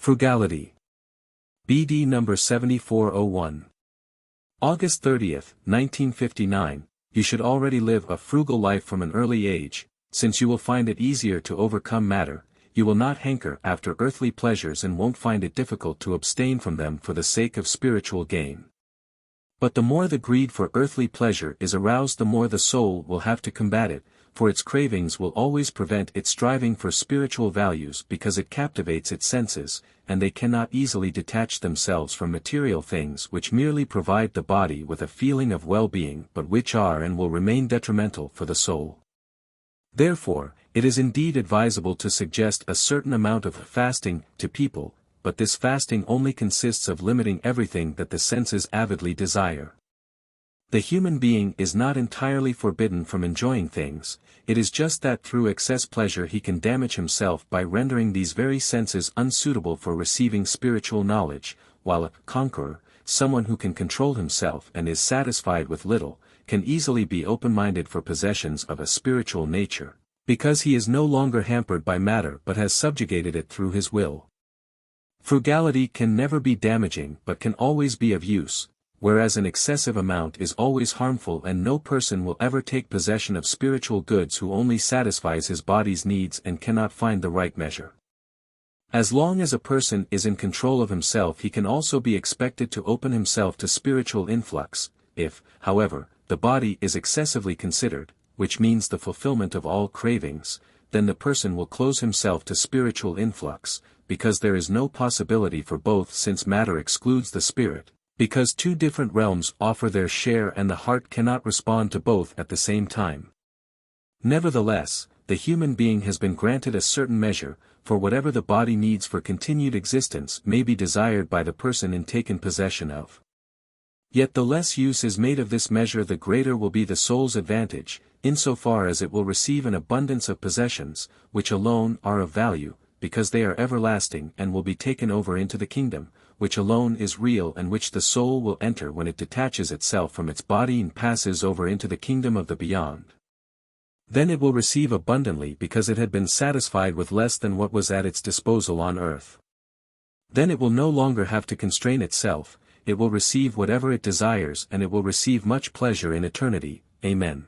Frugality. BD number 7401. August 30, 1959, you should already live a frugal life from an early age, since you will find it easier to overcome matter, you will not hanker after earthly pleasures and won't find it difficult to abstain from them for the sake of spiritual gain. But the more the greed for earthly pleasure is aroused, the more the soul will have to combat it, for its cravings will always prevent its striving for spiritual values because it captivates its senses, and they cannot easily detach themselves from material things which merely provide the body with a feeling of well-being but which are and will remain detrimental for the soul. Therefore, it is indeed advisable to suggest a certain amount of fasting to people, but this fasting only consists of limiting everything that the senses avidly desire. The human being is not entirely forbidden from enjoying things, it is just that through excess pleasure he can damage himself by rendering these very senses unsuitable for receiving spiritual knowledge, while a conqueror, someone who can control himself and is satisfied with little, can easily be open-minded for possessions of a spiritual nature, because he is no longer hampered by matter but has subjugated it through his will. Frugality can never be damaging but can always be of use, whereas an excessive amount is always harmful, and no person will ever take possession of spiritual goods who only satisfies his body's needs and cannot find the right measure. As long as a person is in control of himself, he can also be expected to open himself to spiritual influx. If, however, the body is excessively considered, which means the fulfillment of all cravings, then the person will close himself to spiritual influx, because there is no possibility for both, since matter excludes the spirit, because two different realms offer their share and the heart cannot respond to both at the same time. Nevertheless, the human being has been granted a certain measure, for whatever the body needs for continued existence may be desired by the person in taken possession of. Yet the less use is made of this measure, the greater will be the soul's advantage, insofar as it will receive an abundance of possessions, which alone are of value, because they are everlasting and will be taken over into the kingdom, which alone is real and which the soul will enter when it detaches itself from its body and passes over into the kingdom of the beyond. Then it will receive abundantly because it had been satisfied with less than what was at its disposal on earth. Then it will no longer have to constrain itself, it will receive whatever it desires, and it will receive much pleasure in eternity. Amen.